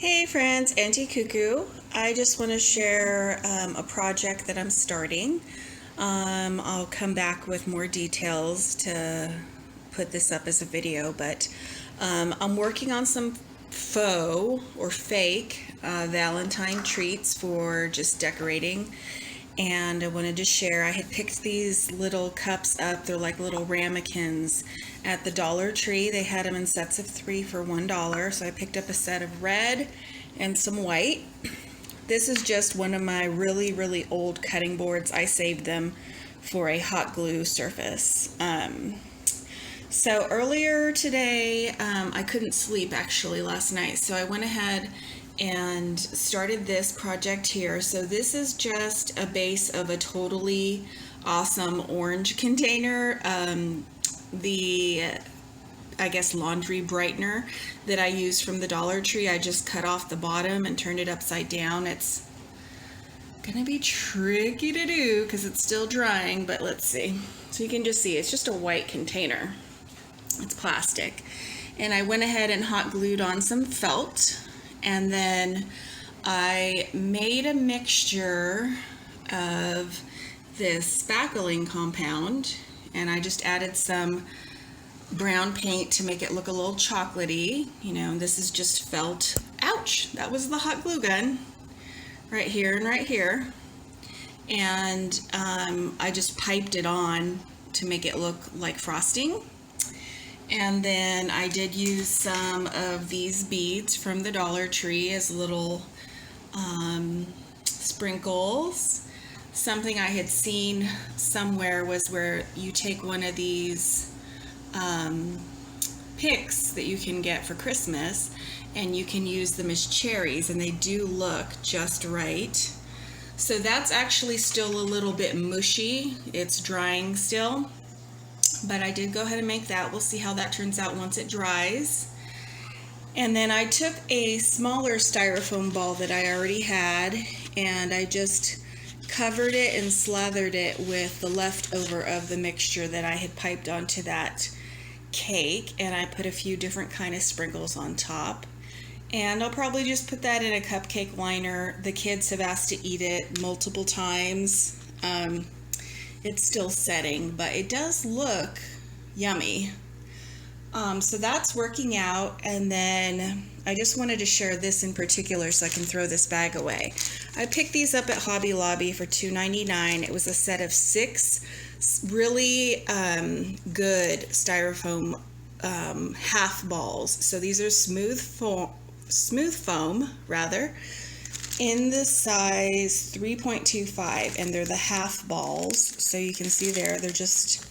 Hey friends, Auntie Cuckoo. I just want to share a project that I'm starting. I'll come back with more details to put this up as a video, but I'm working on some faux or fake Valentine treats for just decorating. And I wanted to share, I had picked these little cups up. They're like little ramekins at the Dollar Tree. They had them in sets of 3 for $1. So I picked up a set of red and some white. This is just one of my really old cutting boards. I saved them for a hot glue surface. So earlier today, I couldn't sleep actually last night, so I went ahead and started this project here. So this is just a base of a totally awesome orange container. The I guess laundry brightener that I use from the Dollar Tree. I just cut off the bottom and turned it upside down. It's gonna be tricky to do because it's still drying, but let's see. So you can just see it's just a white container. It's plastic. And I went ahead and hot glued on some felt, and then I made a mixture of this spackling compound, and I just added some brown paint to make it look a little chocolatey. You know, this is just felt. Ouch, that was the hot glue gun right here and right here. And I just piped it on to make it look like frosting. And then I did use some of these beads from the Dollar Tree as little sprinkles. Something I had seen somewhere was where you take one of these picks that you can get for Christmas, and you can use them as cherries, and they do look just right. So that's actually still a little bit mushy. It's drying still, but I did go ahead and make that. We'll see how that turns out once it dries. And then I took a smaller styrofoam ball that I already had, and I just covered it and slathered it with the leftover of the mixture that I had piped onto that cake, and I put a few different kind of sprinkles on top. And I'll probably just put that in a cupcake liner. The kids have asked to eat it multiple times. It's still setting, but it does look yummy. So that's working out, and then I just wanted to share this in particular so I can throw this bag away. I picked these up at Hobby Lobby for $2.99. It was a set of 6 really good styrofoam half balls. So these are smooth foam rather, in the size 3.25, and they're the half balls. So you can see there, they're just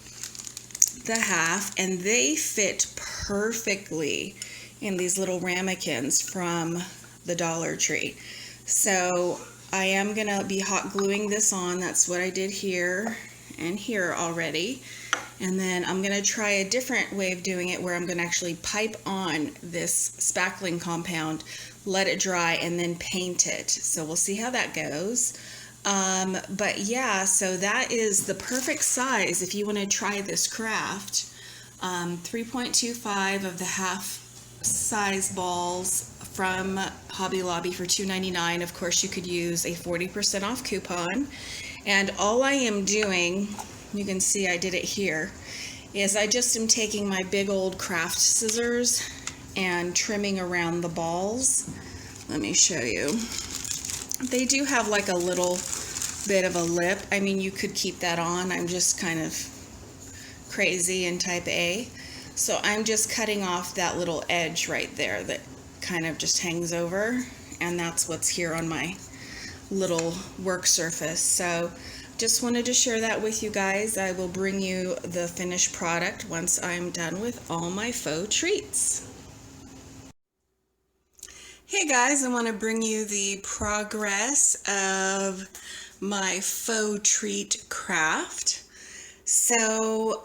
the half, and they fit perfectly in these little ramekins from the Dollar Tree. So I am gonna be hot gluing this on. That's what I did here and here already. And then I'm gonna try a different way of doing it, where I'm gonna actually pipe on this spackling compound, let it dry, and then paint it. So we'll see how that goes. But yeah, so that is the perfect size if you want to try this craft. 3.25 of the half size balls from Hobby Lobby for $2.99. Of course, you could use a 40% off coupon. And all I am doing, you can see I did it here, is I just am taking my big old craft scissors and trimming around the balls. Let me show you. They do have like a little bit of a lip. I mean, you could keep that on. I'm just kind of crazy and type A. So I'm just cutting off that little edge right there that kind of just hangs over, and that's what's here on my little work surface. So just wanted to share that with you guys. I will bring you the finished product once I'm done with all my faux treats. Hey guys, I want to bring you the progress of my faux treat craft. So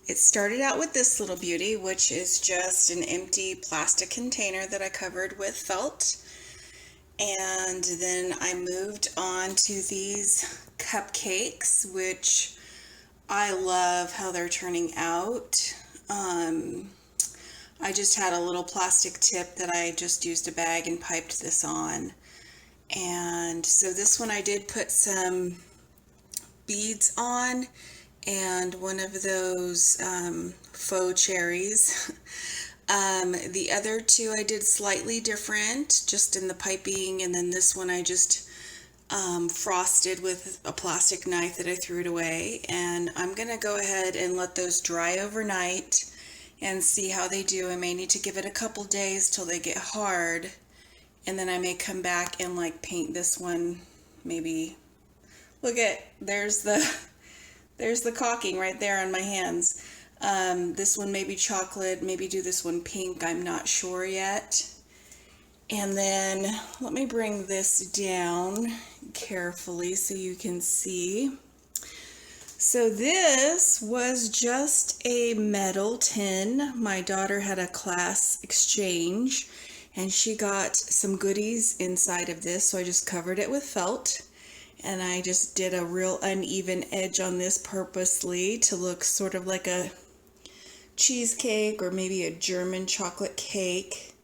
it started out with this little beauty, which is just an empty plastic container that I covered with felt. And then I moved on to these cupcakes, which I love how they're turning out. I just had a little plastic tip that I just used a bag and piped this on. And so this one I did put some beads on and one of those faux cherries. The other two I did slightly different, just in the piping, and then this one I just frosted with a plastic knife that I threw it away. And I'm gonna go ahead and let those dry overnight and see how they do. I may need to give it a couple days till they get hard, and then I may come back and like paint this one. Maybe look at there's the caulking right there on my hands. This one may be chocolate, maybe do this one pink, I'm not sure yet. And then let me bring this down carefully so you can see. So this was just a metal tin. My daughter had a class exchange and she got some goodies inside of this, so I just covered it with felt. And I just did a real uneven edge on this purposely to look sort of like a cheesecake or maybe a German chocolate cake.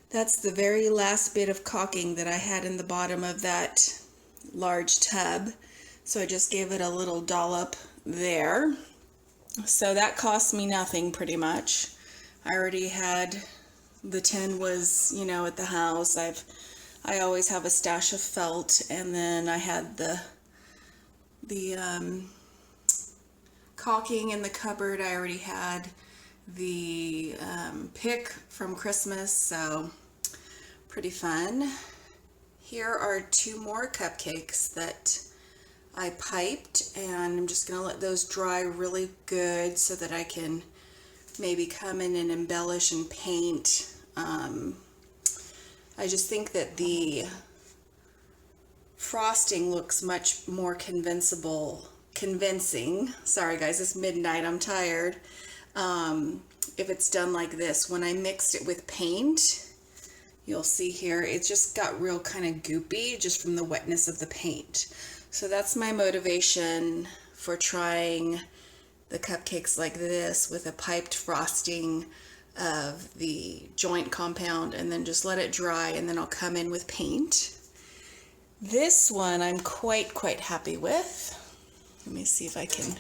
That's the very last bit of caulking that I had in the bottom of that large tub. So I just gave it a little dollop there. So that cost me nothing pretty much. I already had, the tin was, you know, at the house. I always have a stash of felt, and then I had the caulking in the cupboard. I already had the pick from Christmas, so pretty fun. Here are two more cupcakes that I piped, and I'm just going to let those dry really good so that I can maybe come in and embellish and paint. I just think that the frosting looks much more convincing. Sorry guys, it's midnight, I'm tired. If it's done like this. When I mixed it with paint, you'll see here, it just got real kind of goopy just from the wetness of the paint. So that's my motivation for trying the cupcakes like this with a piped frosting of the joint compound, and then just let it dry, and then I'll come in with paint. This one I'm quite happy with. Let me see if I can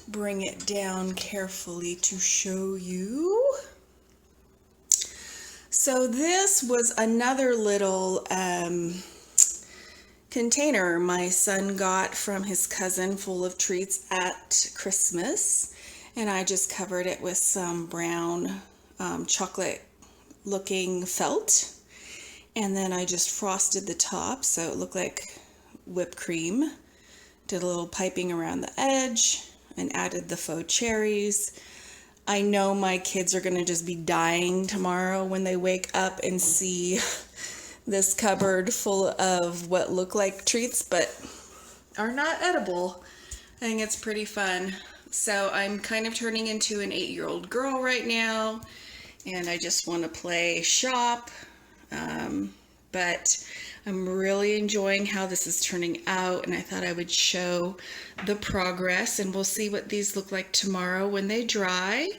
bring it down carefully to show you. So this was another little container my son got from his cousin full of treats at Christmas, and I just covered it with some brown chocolate looking felt, and then I just frosted the top so it looked like whipped cream. Did a little piping around the edge and added the faux cherries. I know my kids are gonna just be dying tomorrow when they wake up and see this cupboard full of what look like treats but are not edible. I think it's pretty fun. So I'm kind of turning into an 8-year-old girl right now, and I just want to play shop, but I'm really enjoying how this is turning out, and I thought I would show the progress, and we'll see what these look like tomorrow when they dry,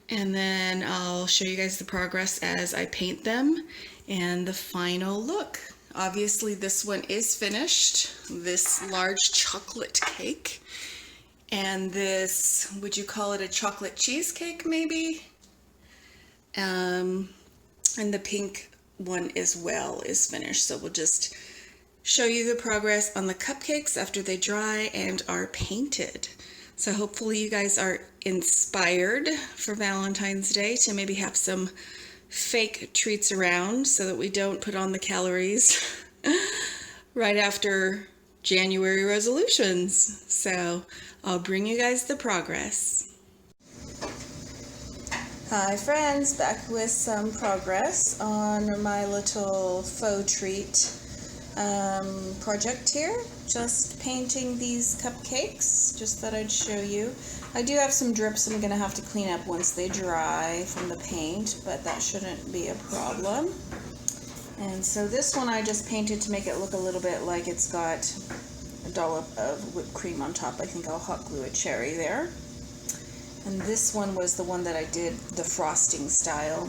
and then I'll show you guys the progress as I paint them and the final look. Obviously this one is finished, this large chocolate cake, and this, would you call it a chocolate cheesecake maybe? And the pink one as well is finished. So we'll just show you the progress on the cupcakes after they dry and are painted. So hopefully you guys are inspired for Valentine's Day to maybe have some fake treats around so that we don't put on the calories right after January resolutions. So I'll bring you guys the progress. Hi friends, back with some progress on my little faux treat project here. Just painting these cupcakes, just thought I'd show you. I do have some drips I'm going to have to clean up once they dry from the paint, but that shouldn't be a problem. And so this one I just painted to make it look a little bit like it's got a dollop of whipped cream on top. I think I'll hot glue a cherry there. And this one was the one that I did the frosting style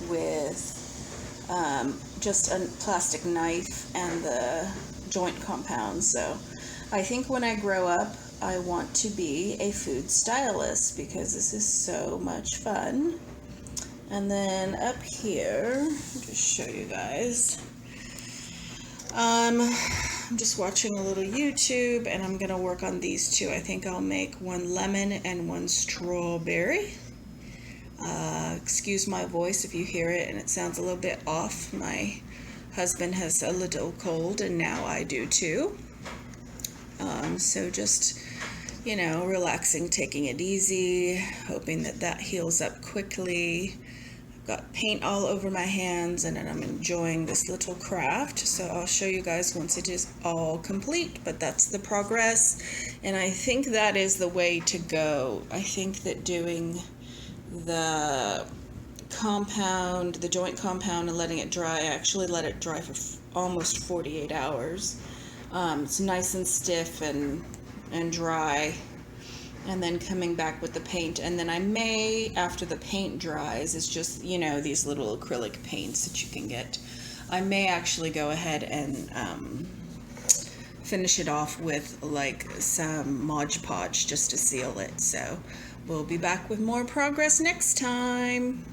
with just a plastic knife and the joint compound. So I think when I grow up, I want to be a food stylist because this is so much fun. And then up here, I'll just show you guys. I'm just watching a little YouTube and I'm gonna work on these two. I think I'll make one lemon and one strawberry. Excuse my voice if you hear it and it sounds a little bit off. My husband has a little cold and now I do too. So just, you know, relaxing, taking it easy, hoping that that heals up quickly. I've got paint all over my hands and I'm enjoying this little craft. So I'll show you guys once it is all complete, but that's the progress. And I think that is the way to go. I think that doing the compound, the joint compound, and letting it dry, I actually let it dry for almost 48 hours. It's nice and stiff and dry, and then coming back with the paint. And then I may, after the paint dries, it's just, you know, these little acrylic paints that you can get, I may actually go ahead and finish it off with like some Mod Podge just to seal it. So we'll be back with more progress next time.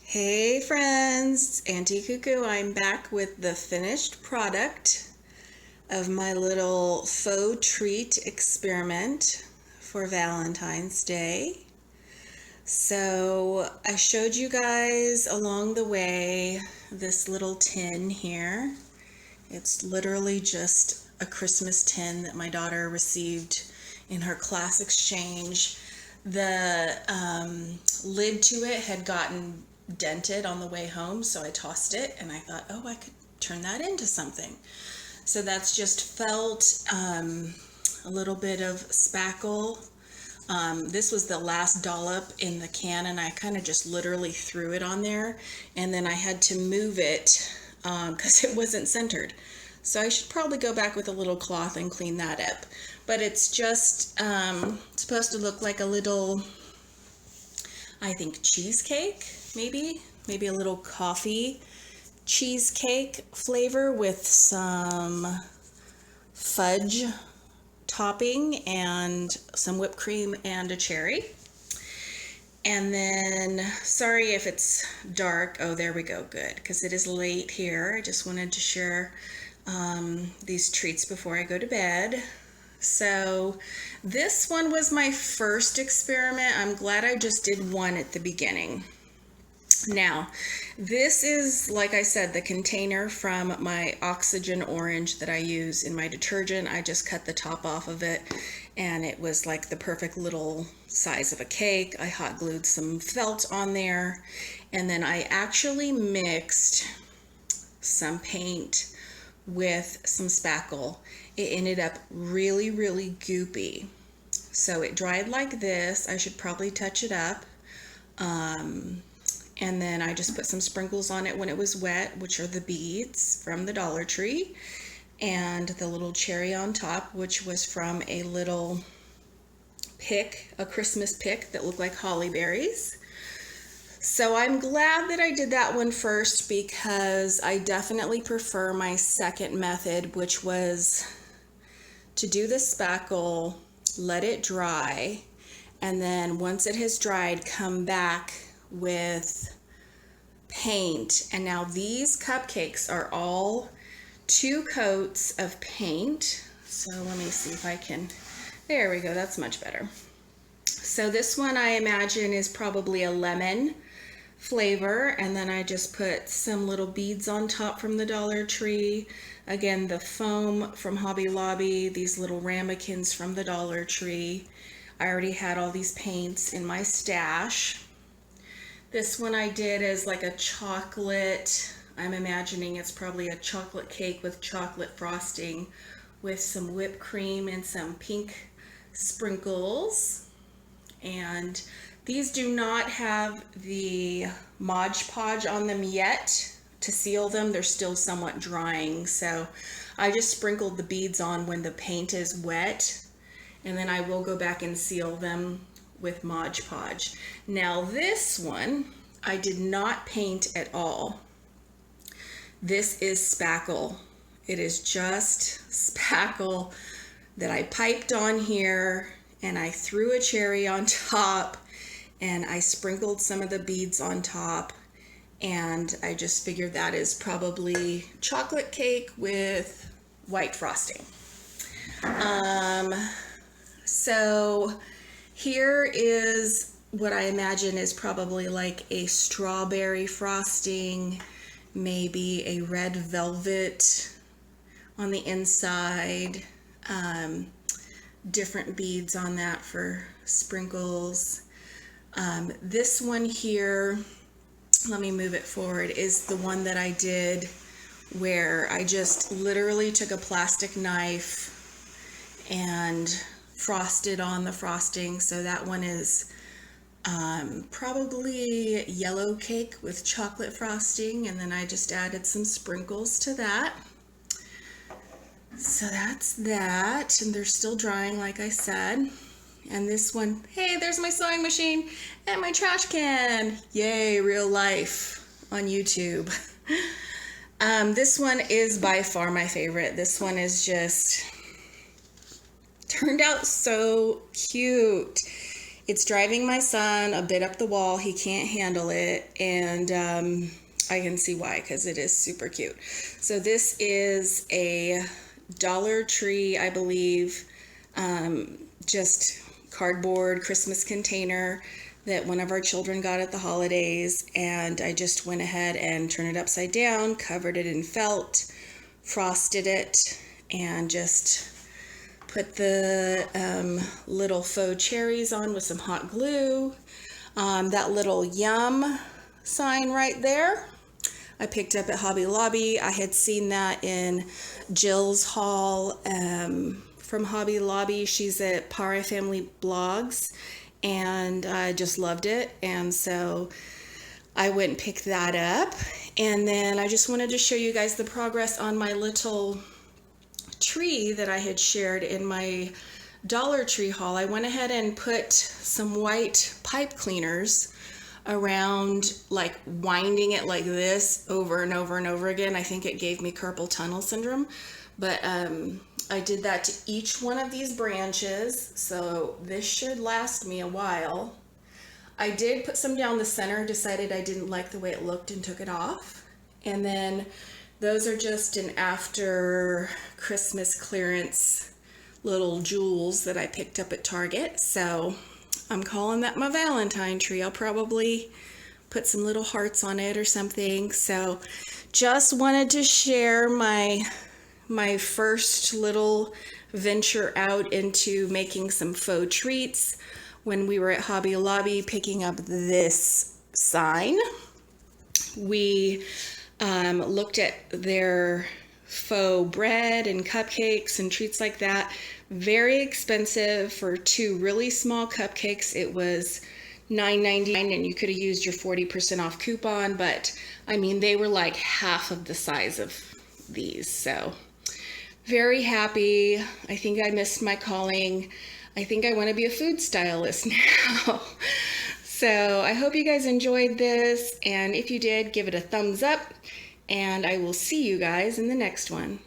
Hey friends, Auntie Cuckoo. I'm back with the finished product of my little faux treat experiment for Valentine's Day. So I showed you guys along the way this little tin here. It's literally just a Christmas tin that my daughter received in her class exchange. The lid to it had gotten dented on the way home, so I tossed it and I thought, oh, I could turn that into something. So that's just felt, a little bit of spackle. This was the last dollop in the can and I kind of just literally threw it on there, and then I had to move it because it wasn't centered. So I should probably go back with a little cloth and clean that up. But it's just supposed to look like a little, I think, cheesecake, maybe a little coffee cheesecake flavor with some fudge topping and some whipped cream and a cherry. And then, sorry if it's dark. Oh, there we go. Good, because it is late here. I just wanted to share these treats before I go to bed. So this one was my first experiment. I'm glad I just did one at the beginning. Now, this is, like I said, the container from my oxygen orange that I use in my detergent. I just cut the top off of it and it was like the perfect little size of a cake. I hot glued some felt on there, and then I actually mixed some paint with some spackle. It ended up really, really goopy. So it dried like this. I should probably touch it up. And then I just put some sprinkles on it when it was wet, which are the beads from the Dollar Tree, and the little cherry on top, which was from a little pick, a Christmas pick that looked like holly berries. So I'm glad that I did that one first because I definitely prefer my second method, which was to do the spackle, let it dry, and then once it has dried, come back with paint. And now these cupcakes are all 2 coats of paint. So let me see if I can, there we go, that's much better. So this one I imagine is probably a lemon flavor, and then I just put some little beads on top from the Dollar Tree. Again, the foam from Hobby Lobby, these little ramekins from the Dollar Tree. I already had all these paints in my stash. This one I did as like a chocolate, I'm imagining it's probably a chocolate cake with chocolate frosting with some whipped cream and some pink sprinkles. And these do not have the Mod Podge on them yet. to seal them. They're still somewhat drying, so I just sprinkled the beads on when the paint is wet, and then I will go back and seal them with Mod Podge. Now this one, I did not paint at all. This is spackle. It is just spackle that I piped on here, and I threw a cherry on top, and I sprinkled some of the beads on top, and I just figured that is probably chocolate cake with white frosting. So here is what I imagine is probably like a strawberry frosting, maybe a red velvet on the inside, different beads on that for sprinkles. This one here, let me move it forward, is the one that I did where I just literally took a plastic knife and frosted on the frosting. So that one is probably yellow cake with chocolate frosting, and then I just added some sprinkles to that. So that's that, and they're still drying like I said. And this one, hey, there's my sewing machine and my trash can. Yay, real life on YouTube. This one is by far my favorite. This one is just turned out so cute. It's driving my son a bit up the wall. He can't handle it, and I can see why, because it is super cute. So this is a Dollar Tree, I believe, just cardboard Christmas container that one of our children got at the holidays, and I just went ahead and turned it upside down, covered it in felt, frosted it, and just put the little faux cherries on with some hot glue. That little yum sign right there, I picked up at Hobby Lobby. I had seen that in Jill's haul from Hobby Lobby. She's at Para Family Blogs, and I just loved it, and so I went and picked that up. And then I just wanted to show you guys the progress on my little tree that I had shared in my Dollar Tree haul. I went ahead and put some white pipe cleaners around, like winding it like this over and over and over again. I think it gave me carpal tunnel syndrome, but I did that to each one of these branches, so this should last me a while. I did put some down the center, decided I didn't like the way it looked and took it off. And then those are just an after Christmas clearance little jewels that I picked up at Target. So I'm calling that my Valentine tree. I'll probably put some little hearts on it or something. So just wanted to share my first little venture out into making some faux treats when we were at Hobby Lobby picking up this sign. We looked at their faux bread and cupcakes and treats like that. Very expensive. For two really small cupcakes, it was $9.99, and you could have used your 40% off coupon, but I mean, they were like half of the size of these. So very happy. I think I missed my calling. I think I want to be a food stylist now. So I hope you guys enjoyed this, and if you did, give it a thumbs up, and I will see you guys in the next one.